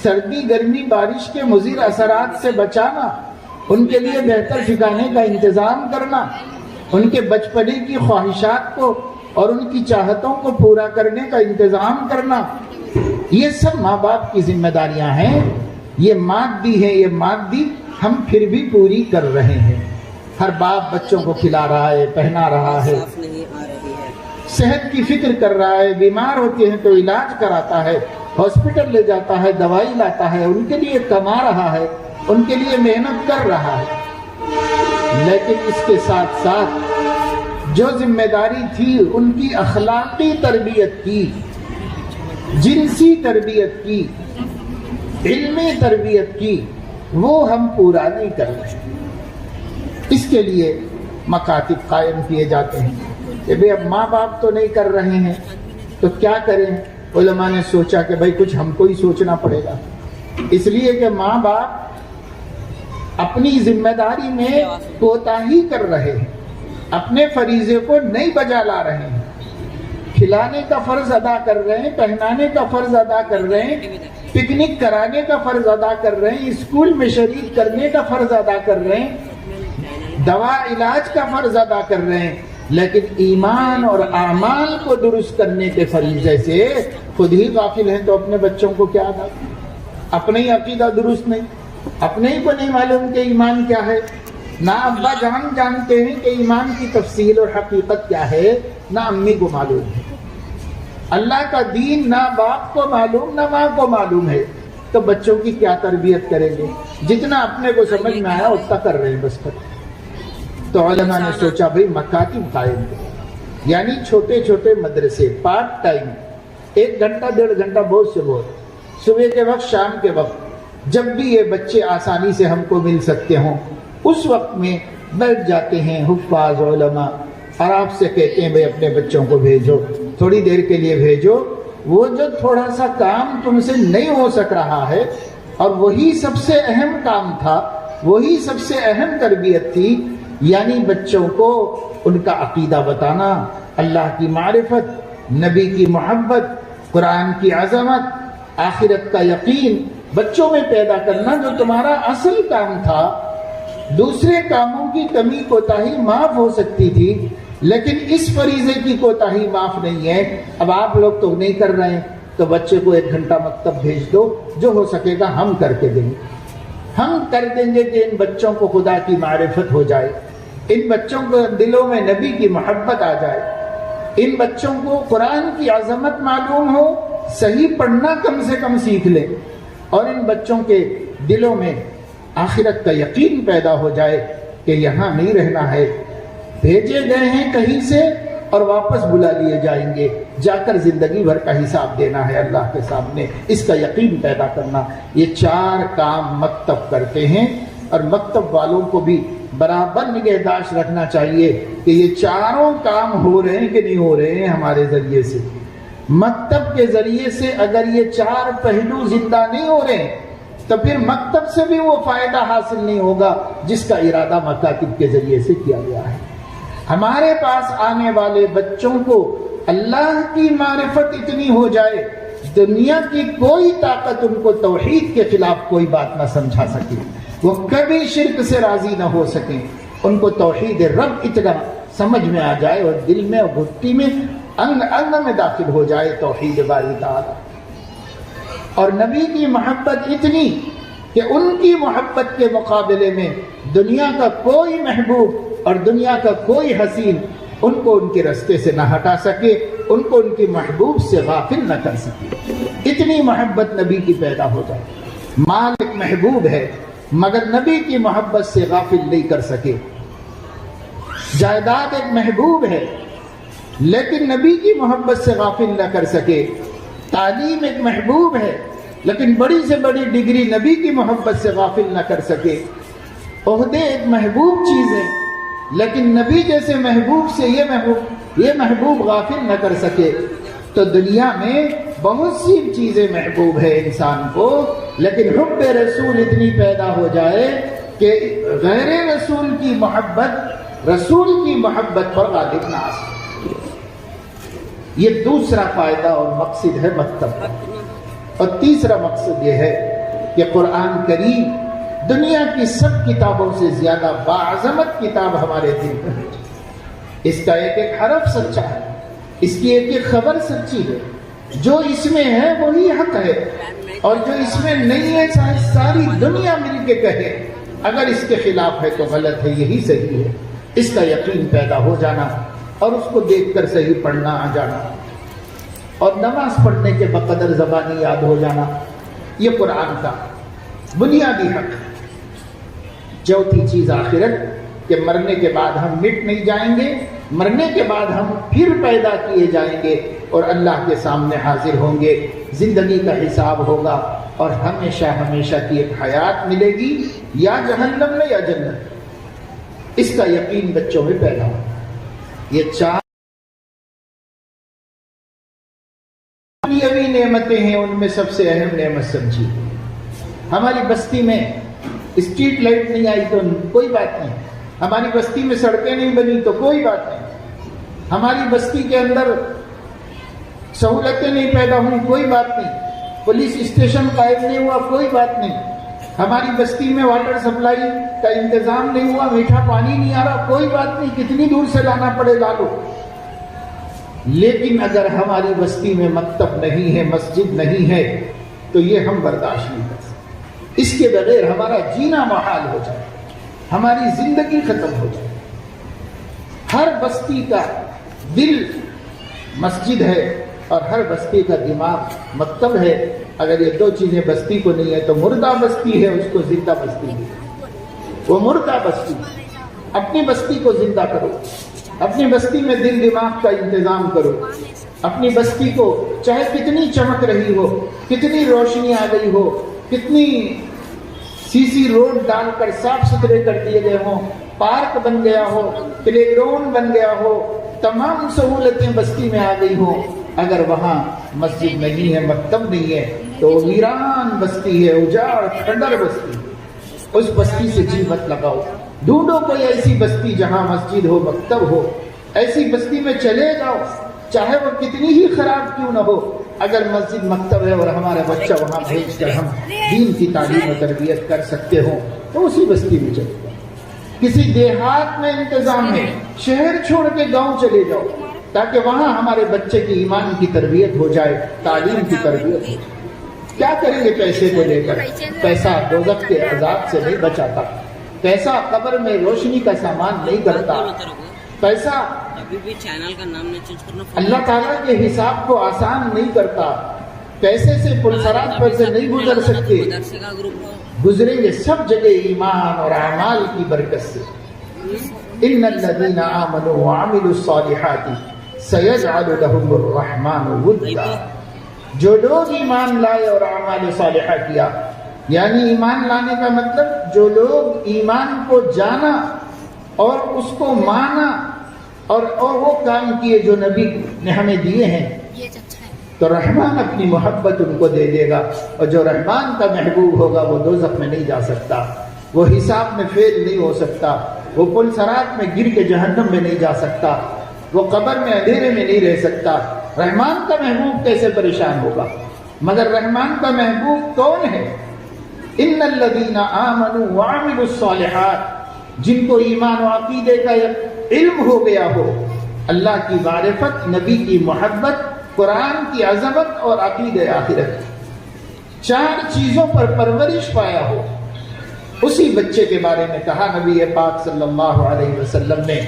سردی گرمی بارش کے مضر اثرات سے بچانا، ان کے لیے بہتر ٹھکانے کا انتظام کرنا، ان کے بچپنے کی خواہشات کو اور ان کی چاہتوں کو پورا کرنے کا انتظام کرنا، یہ سب ماں باپ کی ذمہ داریاں ہیں۔ یہ مادی ہے، یہ مادی ہم پھر بھی پوری کر رہے ہیں۔ ہر باپ بچوں کو کھلا رہا ہے، پہنا رہا ہے، صحت کی فکر کر رہا ہے، بیمار ہوتے ہیں تو علاج کراتا ہے، ہاسپٹل لے جاتا ہے، دوائی لاتا ہے، ان کے لیے کما رہا ہے، ان کے لیے محنت کر رہا ہے۔ لیکن اس کے ساتھ ساتھ جو ذمہ داری تھی ان کی اخلاقی تربیت کی، جنسی تربیت کی، علمی تربیت کی، وہ ہم پورا نہیں کر رہے۔ اس کے لیے مکاتب قائم کیے جاتے ہیں کہ بھئی اب ماں باپ تو نہیں کر رہے ہیں تو کیا کریں؟ علماء نے سوچا کہ بھئی کچھ ہم کو ہی سوچنا پڑے گا، اس لیے کہ ماں باپ اپنی ذمہ داری میں کوتاہی کر رہے ہیں، اپنے فریضے کو نہیں بجا لا رہے ہیں، کھلانے کا فرض ادا کر رہے ہیں، پہنانے کا فرض ادا کر رہے ہیں، پکنک کرانے کا فرض ادا کر رہے ہیں، اسکول میں شریک کرنے کا فرض ادا کر رہے ہیں، دوا علاج کا فرض ادا کر رہے ہیں، لیکن ایمان اور اعمال کو درست کرنے کے فریضے سے خود ہی غافل ہیں۔ تو اپنے بچوں کو کیا ادا؟ اپنے ہی عقیدہ درست نہیں، اپنے ہی کو نہیں معلوم کہ ایمان کیا ہے، نہ ابا جان جانتے ہیں کہ ایمان کی تفصیل اور حقیقت کیا ہے، نہ امی کو معلوم ہے۔ اللہ کا دین نہ باپ کو معلوم نہ ماں کو معلوم ہے، تو بچوں کی کیا تربیت کریں گے؟ جتنا اپنے کو سمجھ میں آیا اتنا کر رہے ہیں بس کر۔ تو علماء نے سوچا بھئی مکاتب قائم کریں، یعنی چھوٹے چھوٹے مدرسے، پارٹ ٹائم، 1 گھنٹہ 1.5 گھنٹہ بہت سے بہت، صبح کے وقت شام کے وقت، جب بھی یہ بچے آسانی سے ہم کو مل سکتے ہوں اس وقت میں بیٹھ جاتے ہیں حفاظ علماء اور آپ سے کہتے ہیں بھئی اپنے بچوں کو بھیجو، تھوڑی دیر کے لیے بھیجو، وہ جو تھوڑا سا کام تم سے نہیں ہو سک رہا ہے اور وہی سب سے اہم کام تھا، وہی سب سے اہم تربیت تھی، یعنی بچوں کو ان کا عقیدہ بتانا، اللہ کی معرفت، نبی کی محبت، قرآن کی عظمت، آخرت کا یقین بچوں میں پیدا کرنا، جو تمہارا اصل کام تھا۔ دوسرے کاموں کی کمی کوتاہی معاف ہو سکتی تھی، لیکن اس فریضے کی کوتاہی معاف نہیں ہے۔ اب آپ لوگ تو نہیں کر رہے ہیں تو بچے کو 1 گھنٹہ مکتب بھیج دو، جو ہو سکے گا ہم کر کے دیں گے، ہم کر دیں گے کہ ان بچوں کو خدا کی معرفت ہو جائے، ان بچوں کو دلوں میں نبی کی محبت آ جائے، ان بچوں کو قرآن کی عظمت معلوم ہو، صحیح پڑھنا کم سے کم سیکھ لیں، اور ان بچوں کے دلوں میں آخرت کا یقین پیدا ہو جائے کہ یہاں نہیں رہنا ہے، بھیجے گئے ہیں کہیں سے اور واپس بلا لیے جائیں گے، جا کر زندگی بھر کا حساب دینا ہے اللہ کے سامنے، اس کا یقین پیدا کرنا۔ یہ 4 کام مکتب کرتے ہیں، اور مکتب والوں کو بھی برابر نگہداشت رکھنا چاہیے کہ یہ 4 کام ہو رہے ہیں کہ نہیں ہو رہے ہیں ہمارے ذریعے سے۔ مکتب کے ذریعے سے اگر یہ 4 پہلو زندہ نہیں ہو رہے ہیں تو پھر مکتب سے بھی وہ فائدہ حاصل نہیں ہوگا جس کا ارادہ مکاتب کے ذریعے سے کیا گیا ہے۔ ہمارے پاس آنے والے بچوں کو اللہ کی معرفت اتنی ہو جائے، دنیا کی کوئی طاقت ان کو توحید کے خلاف کوئی بات نہ سمجھا سکے، وہ کبھی شرک سے راضی نہ ہو سکیں، ان کو توحید رب اتنا سمجھ میں آ جائے اور دل میں اور گھٹی میں انگ انگ میں داخل ہو جائے توحید باری تعالی، اور نبی کی محبت اتنی کہ ان کی محبت کے مقابلے میں دنیا کا کوئی محبوب اور دنیا کا کوئی حسین ان کو ان کے رستے سے نہ ہٹا سکے، ان کو ان کی محبوب سے غافل نہ کر سکے، اتنی محبت نبی کی پیدا ہو جائے۔ مال ایک محبوب ہے مگر نبی کی محبت سے غافل نہیں کر سکے، جائیداد ایک محبوب ہے لیکن نبی کی محبت سے غافل نہ کر سکے، تعلیم ایک محبوب ہے لیکن بڑی سے بڑی ڈگری نبی کی محبت سے غافل نہ کر سکے، عہدے ایک محبوب چیز ہے لیکن نبی جیسے محبوب سے یہ محبوب غافل نہ کر سکے۔ تو دنیا میں بہت سی چیزیں محبوب ہے انسان کو، لیکن حب رسول اتنی پیدا ہو جائے کہ غیر رسول کی محبت رسول کی محبت پر غالب نہ آ سکے۔ یہ دوسرا فائدہ اور مقصد ہے مکتب کا۔ اور تیسرا مقصد یہ ہے کہ قرآن کریم دنیا کی سب کتابوں سے زیادہ باعظمت کتاب ہمارے دل میں ہے۔ اس کا ایک ایک حرف سچا ہے، اس کی ایک ایک خبر سچی ہے۔ جو اس میں ہے وہی حق ہے، اور جو اس میں نہیں ہے چاہے ساری دنیا مل کے کہے اگر اس کے خلاف ہے تو غلط ہے، یہی صحیح ہے۔ اس کا یقین پیدا ہو جانا اور اس کو دیکھ کر صحیح پڑھنا آ جانا اور نماز پڑھنے کے بقدر زبانی یاد ہو جانا، یہ قرآن کا بنیادی حق ہے۔ چوتھی چیز آخرت، کہ مرنے کے بعد ہم مٹ نہیں جائیں گے، مرنے کے بعد ہم پھر پیدا کیے جائیں گے اور اللہ کے سامنے حاضر ہوں گے، زندگی کا حساب ہوگا اور ہمیشہ ہمیشہ کی ایک حیات ملے گی، یا جہنم میں یا جنت۔ اس کا یقین بچوں میں پیدا ہو۔ یہ چار ابھی نعمتیں ہیں، ان میں سب سے اہم نعمت سمجھی۔ ہماری بستی میں اسٹریٹ لائٹ نہیں آئی تو کوئی بات نہیں، ہماری بستی میں سڑکیں نہیں بنی تو کوئی بات نہیں، ہماری بستی کے اندر سہولتیں نہیں پیدا ہوئی کوئی بات نہیں، پولیس اسٹیشن قائم نہیں ہوا کوئی بات نہیں، ہماری بستی میں واٹر سپلائی کا انتظام نہیں ہوا، میٹھا پانی نہیں آ رہا کوئی بات نہیں، کتنی دور سے لانا پڑے لا لو۔ لیکن اگر ہماری بستی میں مکتب نہیں ہے، مسجد نہیں ہے، تو یہ ہم برداشت نہیں کر سکتے۔ اس کے بغیر ہمارا جینا محال ہو جائے، ہماری زندگی ختم ہو جائے۔ ہر بستی کا دل مسجد ہے اور ہر بستی کا دماغ مکتب ہے۔ اگر یہ دو چیزیں بستی کو نہیں ہے تو مردہ بستی ہے، اس کو زندہ بستی ہے۔ وہ مردہ بستی، اپنی بستی کو زندہ کرو، اپنی بستی میں دل دماغ کا انتظام کرو، اپنی بستی کو چاہے کتنی چمک رہی ہو، کتنی روشنی آ گئی ہو، کتنی سی سی روڈ ڈال کر صاف ستھرے کر دیے گئے ہوں، پارک بن گیا ہو، پلے گراؤنڈ بن گیا ہو، تمام سہولتیں بستی میں آ گئی ہوں، اگر وہاں مسجد نہیں ہے، مکتب نہیں ہے، تو ویران بستی ہے، اجاڑ کھنڈر بستی۔ اس بستی سے جی مت لگاؤ، ڈھونڈو کوئی ایسی بستی جہاں مسجد ہو، مکتب ہو، ایسی بستی میں چلے جاؤ، چاہے وہ کتنی ہی خراب کیوں نہ ہو، اگر مسجد مکتب ہے اور ہمارا بچہ وہاں بھیج کر ہم دین کی تعلیم و تربیت کر سکتے ہوں تو اسی بستی میں چلے جاؤ۔ کسی دیہات میں انتظام ہے، شہر چھوڑ کے گاؤں چلے جاؤ تاکہ وہاں ہمارے بچے کی ایمان کی تربیت ہو جائے، تعلیم کی تربیت ہو جائے۔ کیا کریں گے پیسے کو لے کر؟ پیسہ دوزخ کے عذاب سے نہیں بچاتا، پیسہ قبر میں روشنی کا سامان نہیں کرتا، پیسہ اللہ تعالیٰ کے حساب کو آسان نہیں کرتا، پیسے سے پلسرات پر سے نہیں گزر سکتے، گزریں گے سب جگہ ایمان اور اعمال کی برکت سے۔ ان الذین آمنوا وعملوا الصالحات سیجعل لهم الرحمن ودا۔ جو لوگ ایمان لائے اور اعمال صالحہ کیا، یعنی ایمان لانے کا مطلب جو لوگ ایمان کو جانا اور اس کو مانا اور وہ کام کیے جو نبی نے ہمیں دیے ہیں، تو رحمان اپنی محبت ان کو دے دے گا، اور جو رحمان کا محبوب ہوگا وہ دوزخ میں نہیں جا سکتا، وہ حساب میں فیل نہیں ہو سکتا، وہ پل صراط میں گر کے جہنم میں نہیں جا سکتا، وہ قبر میں اندھیرے میں نہیں رہ سکتا۔ رحمان کا محبوب کیسے پریشان ہوگا؟ مگر رحمان کا محبوب کون ہے؟ ان الذین آمنوا وعملوا الصالحات، جن کو ایمان و عقیدے کا علم ہو گیا ہو، اللہ کی معرفت، نبی کی محبت، قرآن کی عظمت اور عقیدہ آخرت، چار چیزوں پر پرورش پایا ہو، اسی بچے کے بارے میں کہا نبی پاک صلی اللہ علیہ وسلم نے،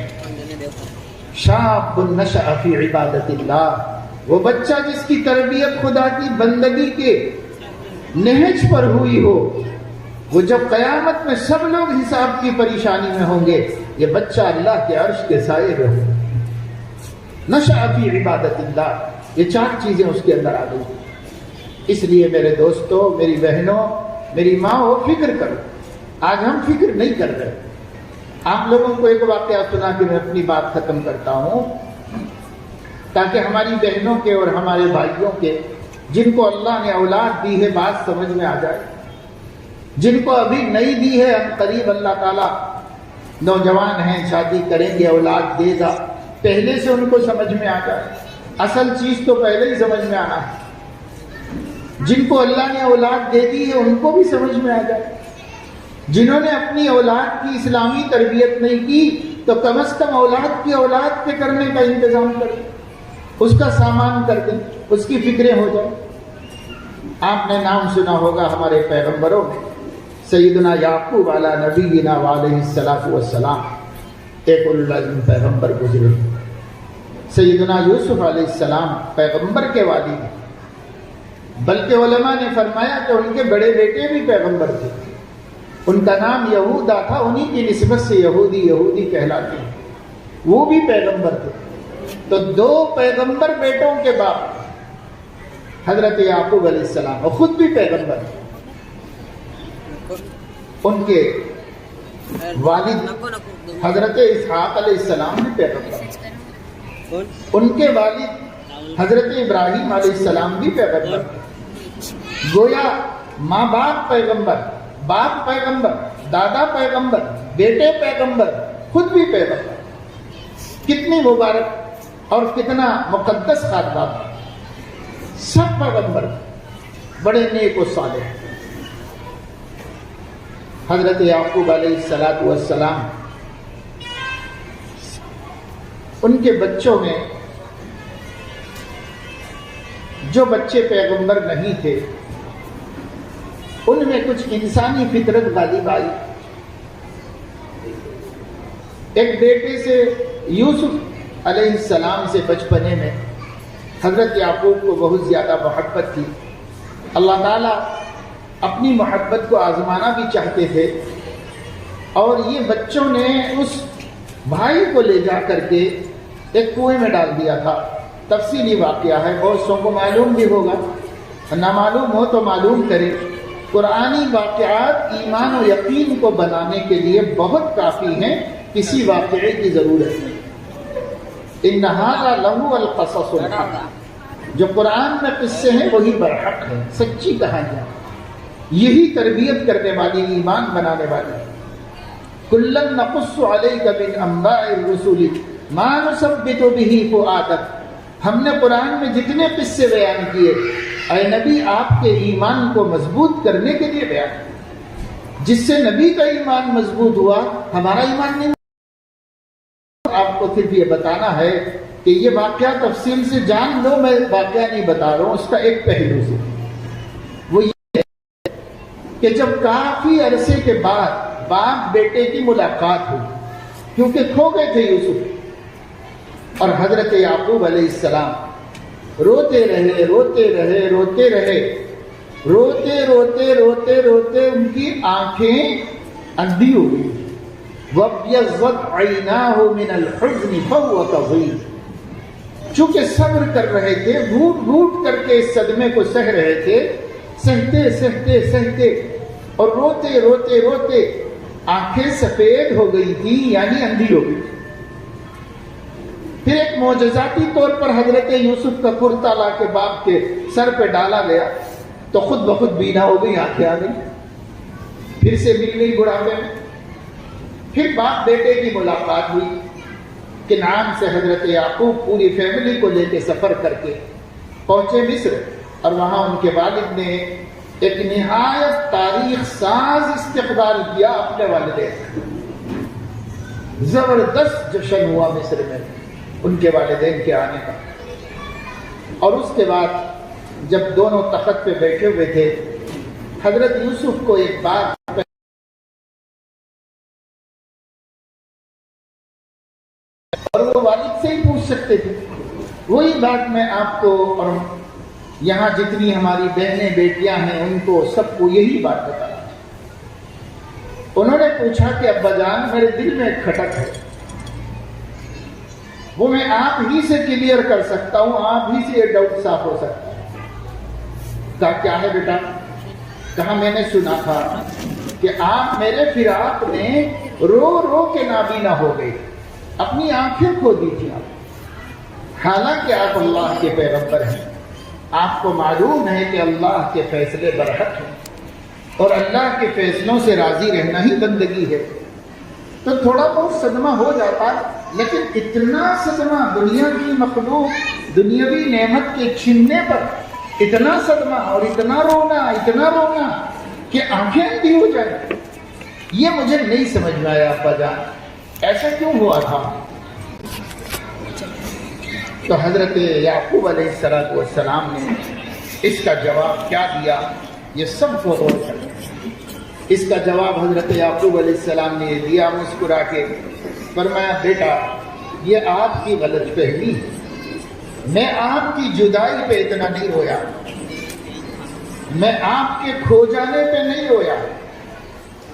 شاب نشأ فی عبادت اللہ، وہ بچہ جس کی تربیت خدا کی بندگی کے نہج پر ہوئی ہو، وہ جب قیامت میں سب لوگ حساب کی پریشانی میں ہوں گے، یہ بچہ اللہ کے عرش کے سائے میں ہو۔ نشأ فی عبادت اللہ، یہ چار چیزیں اس کے اندر آ گئی۔ اس لیے میرے دوستوں، میری بہنوں، میری ماں ہو، فکر کرو۔ آج ہم فکر نہیں کر رہے۔ آپ لوگوں کو ایک واقعہ سنا کہ میں اپنی بات ختم کرتا ہوں، تاکہ ہماری بہنوں کے اور ہمارے بھائیوں کے جن کو اللہ نے اولاد دی ہے بات سمجھ میں آ جائے، جن کو ابھی نہیں دی ہے قریب اللہ تعالیٰ نوجوان ہیں، شادی کریں گے، اولاد دے گا، پہلے سے ان کو سمجھ میں آ جائے۔ اصل چیز تو پہلے ہی سمجھ میں آنا ہے۔ جن کو اللہ نے اولاد دے دی ہے ان کو بھی سمجھ میں آ جائے۔ جنہوں نے اپنی اولاد کی اسلامی تربیت نہیں کی تو کم از کم اولاد کی اولاد کے کرنے کا انتظام کریں، اس کا سامان کر دیں، اس کی فکریں ہو جائیں۔ آپ نے نام سنا ہوگا ہمارے پیغمبروں میں، سیدنا یعقوب علی نبینا وعلیہ الصلاۃ والسلام ایک العزم پیغمبر گزرے۔ سیدنا یوسف علیہ السلام پیغمبر کے والد ہیں، بلکہ علماء نے فرمایا کہ ان کے بڑے بیٹے بھی پیغمبر تھے، ان کا نام یہودا تھا، انہی کی نسبت سے یہودی کہلاتے ہیں، وہ بھی پیغمبر تھے۔ تو دو پیغمبر بیٹوں کے باپ حضرت یعقوب علیہ السلام، اور خود بھی پیغمبر، ان کے والد حضرت اسحاق علیہ السلام بھی پیغمبر، ان کے والد حضرت ابراہیم علیہ السلام بھی پیغمبر۔ گویا ماں باپ پیغمبر، باپ پیغمبر، دادا پیغمبر، بیٹے پیغمبر، خود بھی پیغمبر۔ کتنی مبارک اور کتنا مقدس خاندان، سب پیغمبر، بڑے نیک و صالح۔ حضرت یعقوب علیہ الصلاۃ والسلام ان کے بچوں میں جو بچے پیغمبر نہیں تھے ان میں کچھ انسانی فطرت غالب آئی۔ ایک بیٹے سے یوسف علیہ السلام سے بچپنے میں حضرت یعقوب کو بہت زیادہ محبت تھی۔ اللہ تعالیٰ اپنی محبت کو آزمانا بھی چاہتے تھے، اور یہ بچوں نے اس بھائی کو لے جا کر کے ایک کنویں میں ڈال دیا تھا۔ تفصیلی واقعہ ہے، بہت سو کو معلوم بھی ہوگا، نہ معلوم ہو تو معلوم کرے۔ قرآنی واقعات ایمان و یقین کو بنانے کے لیے بہت کافی ہیں، کسی واقعے کی ضرورت نہیں۔ ان ھذا لہو القصص الحق، جو قرآن میں قصے ہیں وہی برحق ہیں، سچی کہانیاں، یہی تربیت کرنے والی، ایمان بنانے والی۔ کلا نقص علیک من انباء الرسل ما نثبت به فؤادک، ہم نے قرآن میں جتنے قصے بیان کیے اے نبی آپ کے ایمان کو مضبوط کرنے کے لیے بیان کیے، جس سے نبی کا ایمان مضبوط ہوا، ہمارا ایمان نہیں۔ آپ کو صرف یہ بتانا ہے کہ یہ واقعہ تفصیل سے جان لو، میں واقعہ نہیں بتا رہا ہوں، اس کا ایک پہلو سے وہ یہ ہے کہ جب کافی عرصے کے بعد باپ بیٹے کی ملاقات ہوئی، کیونکہ کھو گئے تھے یوسف، اور حضرت یعقوب علیہ السلام روتے رہے ان کی آنکھیں اندھی ہو گئی۔ وَابْيَضَّتْ عَيْنَاهُ مِنَ الْحُزْنِ فَهُوَ كَظِيمٌ، چونکہ صبر کر رہے تھے، گھوٹ کر کے اس صدمے کو سہ رہے تھے، سہتے اور روتے آنکھیں سفید ہو گئی تھی، یعنی اندھی ہو گئی۔ پھر ایک معجزاتی طور پر حضرت یوسف کا کرتا لا کے باپ کے سر پہ ڈالا گیا تو خود بخود بینا ہو گئی، آنکھیں آ گئی، پھر سے مل گئی بڑھاپے میں۔ پھر باپ بیٹے کی ملاقات ہوئی، کنعان سے حضرت یعقوب پوری فیملی کو لے کے سفر کر کے پہنچے مصر، اور وہاں ان کے والد نے ایک نہایت تاریخ ساز استقبال کیا اپنے والدین۔ زبردست جشن ہوا مصر میں ان کے والدین کے آنے کا۔ اور اس کے بعد جب دونوں تخت پہ بیٹھے ہوئے تھے، حضرت یوسف کو ایک بات اور وہ والد سے ہی پوچھ سکتے تھے، وہی بات میں آپ کو اور یہاں جتنی ہماری بہنیں بیٹیاں ہیں ان کو سب کو یہی بات بتانا۔ انہوں نے پوچھا کہ ابا جان میرے دل میں ایک کھٹک ہے، وہ میں آپ ہی سے کلیئر کر سکتا ہوں، آپ ہی سے یہ ڈاؤٹ صاف ہو سکتا ہے۔ کہا کیا ہے بیٹا؟ کہا میں نے سنا تھا کہ آپ میرے فراق میں رو کے نابینا ہو گئے، اپنی آنکھیں کھو دی تھی آپ، حالانکہ آپ اللہ کے پیغمبر ہیں، آپ کو معلوم ہے کہ اللہ کے فیصلے برحق ہیں اور اللہ کے فیصلوں سے راضی رہنا ہی بندگی ہے۔ تو تھوڑا بہت صدمہ ہو جاتا، لیکن اتنا صدمہ دنیا کی مخلوق دنیاوی نعمت کے چھننے پر، اتنا صدمہ اور اتنا رونا کہ آنکھیں اندھی ہو جائیں، یہ مجھے نہیں سمجھ میں آیا ابا جان، ایسا کیوں ہوا تھا؟ تو حضرت یعقوب علیہ السلام نے اس کا جواب کیا دیا، یہ سب کو غور کریں۔ اس کا جواب حضرت یعقوب علیہ السلام نے یہ دیا مسکرا کے، فرمایا بیٹا یہ آپ کی غلط فہمی ہے، میں آپ کی جدائی پہ اتنا نہیں رویا، میں آپ کے کھو جانے پہ نہیں رویا،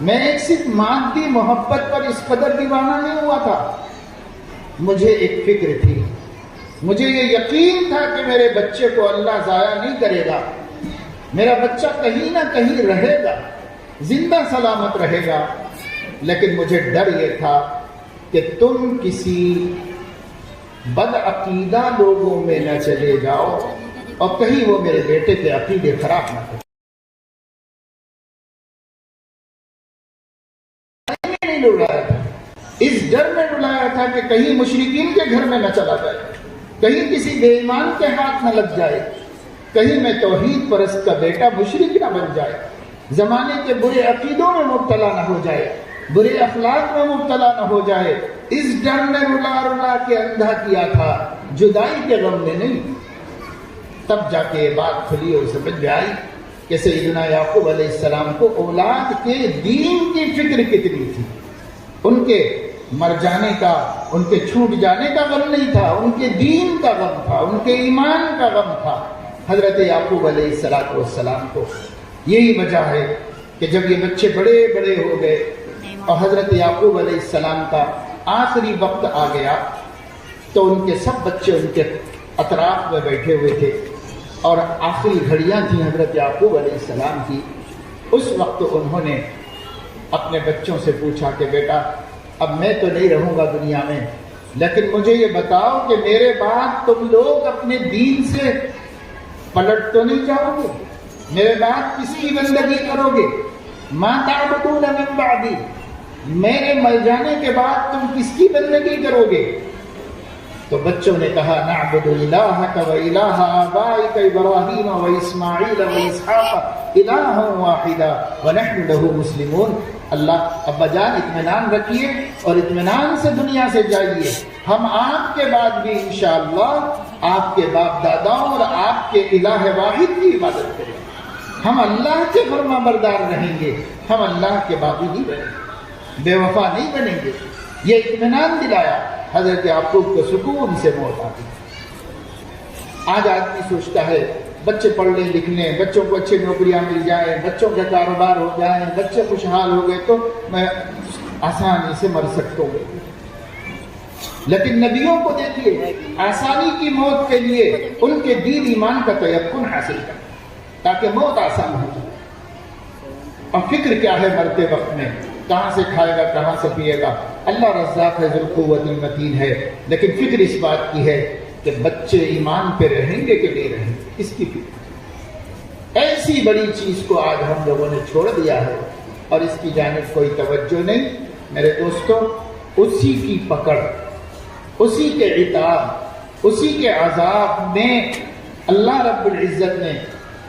میں ایک صرف مادی محبت پر اس قدر دیوانہ نہیں ہوا تھا، مجھے ایک فکر تھی، مجھے یہ یقین تھا کہ میرے بچے کو اللہ ضائع نہیں کرے گا، میرا بچہ کہیں نہ کہیں رہے گا، زندہ سلامت رہے گا، لیکن مجھے ڈر یہ تھا کہ تم کسی بدعقیدہ لوگوں میں نہ چلے جاؤ اور کہیں وہ میرے بیٹے کے عقیدے خراب نہ کریں۔ نہیں رلایا تھا، اس ڈر میں رلایا تھا کہ کہیں مشرکین کے گھر میں نہ چلا جائے، کہیں کسی بے ایمان کے ہاتھ نہ لگ جائے، کہیں میں توحید پرست کا بیٹا مشرک نہ بن جائے، زمانے کے برے عقیدوں میں مبتلا نہ ہو جائے، برے اخلاق میں مبتلا نہ ہو جائے، اس ڈر نے رلا کے اندھا کیا تھا، جدائی کے غم نے نہیں۔ تب جا کے یہ بات کھلی اور سمجھ میں آئی کہ سیدنا یعقوب علیہ السلام کو اولاد کے دین کی فکر کتنی تھی، ان کے مر جانے کا، ان کے چھوٹ جانے کا غم نہیں تھا، ان کے دین کا غم تھا، ان کے ایمان کا غم تھا۔ حضرت یعقوب علیہ السلام کو یہی وجہ ہے کہ جب یہ بچے بڑے بڑے ہو گئے اور حضرت یعقوب علیہ السلام کا آخری وقت آ گیا تو ان کے سب بچے ان کے اطراف میں بیٹھے ہوئے تھے اور آخری گھڑیاں تھیں حضرت یعقوب علیہ السلام کی۔ اس وقت انہوں نے اپنے بچوں سے پوچھا کہ بیٹا اب میں تو نہیں رہوں گا دنیا میں، لیکن مجھے یہ بتاؤ کہ میرے بعد تم لوگ اپنے دین سے پلٹ تو نہیں جاؤ گے؟ میرے بعد کس کی بندگی کرو گے؟ ما تعبدون من بعدی، میرے مر جانے کے بعد تم کس کی بندگی کرو گے؟ تو بچوں نے کہا نعبد الہک و الہ آبائک ابراہیم و اسماعیل و اسحاق الہا واحدا ونحن لہ مسلمون۔ اللہ ابا جان اطمینان رکھیے اور اطمینان سے دنیا سے جائیے، ہم آپ کے بعد بھی انشاءاللہ آپ کے باپ داداؤں اور آپ کے الہ واحد کی عبادت کریں، ہم اللہ کے فرما بردار رہیں گے، ہم اللہ کے باغی نہیں بنیں گے، بے وفا نہیں بنیں گے۔ یہ اطمینان دلایا، حضرت یعقوب کو سکون سے موت آتی۔ آج آدمی سوچتا ہے بچے پڑھنے لکھنے، بچوں کو اچھی نوکریاں مل جائیں، بچوں کے کاروبار ہو جائیں، بچے خوشحال ہو گئے تو میں آسانی سے مر سکتا ہوں، لیکن نبیوں کو دیکھیے آسانی کی موت کے لیے ان کے دین ایمان کا تیقن حاصل کریں تاکہ موت آسان ہو جائے۔ اور فکر کیا ہے مرتے وقت میں، کہاں سے کھائے گا کہاں سے پیے گا؟ اللہ رزاق ہے، ذوالقوت المتین ہے، لیکن فکر اس بات کی ہے کہ بچے ایمان پہ رہیں گے کہ نہیں رہیں گے، اس کی فکر۔ ایسی بڑی چیز کو آج ہم لوگوں نے چھوڑ دیا ہے اور اس کی جانب کوئی توجہ نہیں۔ میرے دوستوں، اسی کی پکڑ، اسی کے عتاب، اسی کے عذاب میں اللہ رب العزت نے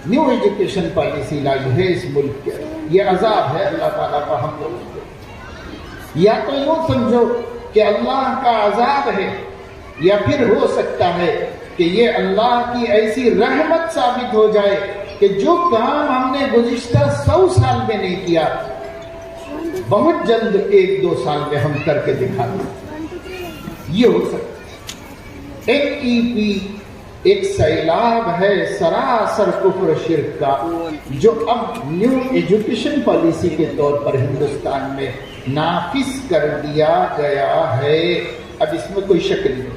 نیو ایجوکیشن پالیسی لائی ہے اس ملک کے۔ یہ عذاب ہے اللہ تعالیٰ کا ہم لوگوں کو۔ یا تو یوں سمجھو کہ اللہ کا عذاب ہے، یا پھر ہو سکتا ہے کہ یہ اللہ کی ایسی رحمت ثابت ہو جائے کہ جو کام ہم نے گزشتہ 100 سال میں نہیں کیا، بہت جلد 1-2 سال میں ہم کر کے دکھا دیں۔ یہ ہو سکتا ہے۔ NEP ایک سیلاب ہے سراسر کفر و شرک کا، جو اب نیو ایجوکیشن پالیسی کے طور پر ہندوستان میں نافذ کر دیا گیا ہے۔ اب اس میں کوئی شک نہیں،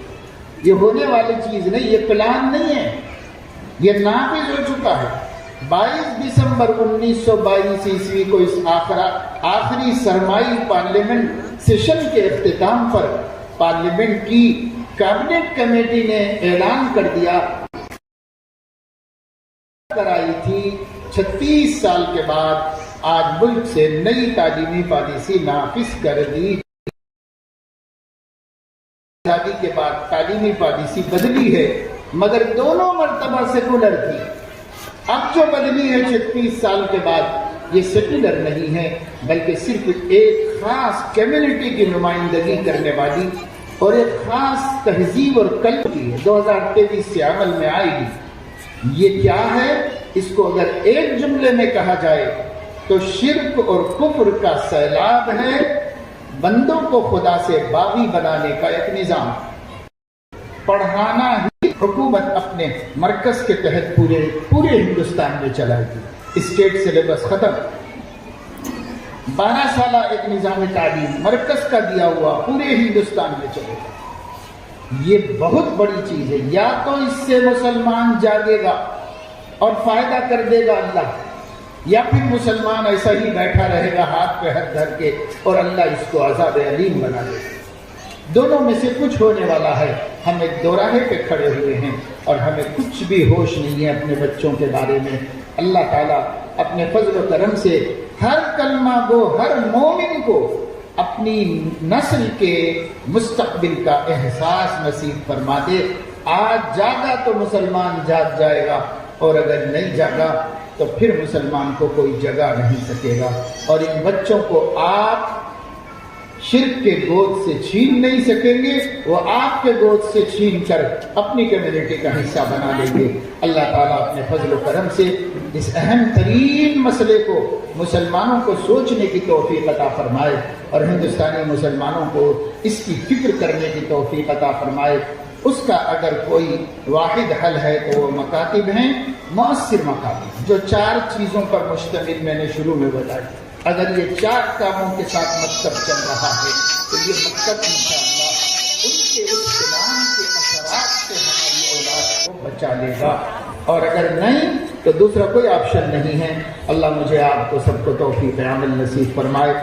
یہ ہونے والی چیز نہیں، یہ پلان نہیں ہے، یہ نافذ ہو چکا ہے۔ 22 دسمبر 1922 عیسوی کو اس آخری سرمائی پارلیمنٹ سیشن کے اختتام پر پارلیمنٹ کی کابینٹ کمیٹی نے اعلان کر دیا کرائی تھی 36 سال کے بعد آج ملک سے نئی تعلیمی پالیسی نافذ کر دی آزادی کے بعد تعلیمی پالیسی بدلی ہے، مگر دونوں مرتبہ سیکولر تھی۔ اب جو بدلی ہے 36 سال کے بعد، یہ سیکولر نہیں ہے، بلکہ صرف ایک خاص کمیونٹی کی نمائندگی کرنے والی اور ایک خاص تہذیب اور کلچر کی ہے، 2023 سے عمل میں آئے گی۔ یہ کیا ہے؟ اس کو اگر ایک جملے میں کہا جائے تو شرک اور کفر کا سیلاب ہے، بندوں کو خدا سے باغی بنانے کا ایک نظام۔ پڑھانا ہی حکومت اپنے مرکز کے تحت پورے ہندوستان میں چلائے گی۔ اسٹیٹ سلیبس ختم، 12 سالہ ایک نظام تعلیم مرکز کا دیا ہوا پورے ہندوستان میں چلے گا۔ یہ بہت بڑی چیز ہے۔ یا تو اس سے مسلمان جاگے گا اور فائدہ کر دے گا اللہ، یا پھر مسلمان ایسا ہی بیٹھا رہے گا ہاتھ پہ ہاتھ دھر کے اور اللہ اس کو عذاب علیم بنا دے گا۔ دونوں میں سے کچھ ہونے والا ہے۔ ہم ایک دوراہے پہ کھڑے ہوئے ہیں اور ہمیں کچھ بھی ہوش نہیں ہے اپنے بچوں کے بارے میں۔ اللہ تعالیٰ اپنے فضل و کرم سے ہر کلمہ گو، ہر مومن کو اپنی نسل کے مستقبل کا احساس نصیب فرما دے۔ آج جاگا تو مسلمان جاگ جائے گا، اور اگر نہیں جاگا تو پھر مسلمان کو کوئی جگہ نہیں سکے گا۔ اور ان بچوں کو آپ شرک کے گود سے چھین نہیں سکیں گے، وہ آپ کے گود سے چھین کر اپنی کمیونٹی کا حصہ بنا لیں گے۔ اللہ تعالیٰ اپنے فضل و کرم سے اس اہم ترین مسئلے کو مسلمانوں کو سوچنے کی توفیق عطا فرمائے، اور ہندوستانی مسلمانوں کو اس کی فکر کرنے کی توفیق عطا فرمائے۔ اس کا اگر کوئی واحد حل ہے تو وہ مکاتب ہیں، مؤثر مکاتب، جو 4 چیزوں پر مشتمل میں نے شروع میں بتائی۔ اگر یہ 4 کاموں کے ساتھ مکتب چل رہا ہے تو یہ مکتب انشاءاللہ ان کے اسلام کے اثرات سے ہماری اولاد کو بچا لے گا، اور اگر نہیں تو دوسرا کوئی آپشن نہیں ہے۔ اللہ مجھے آپ کو سب کو توفیق عمل نصیب فرمائے۔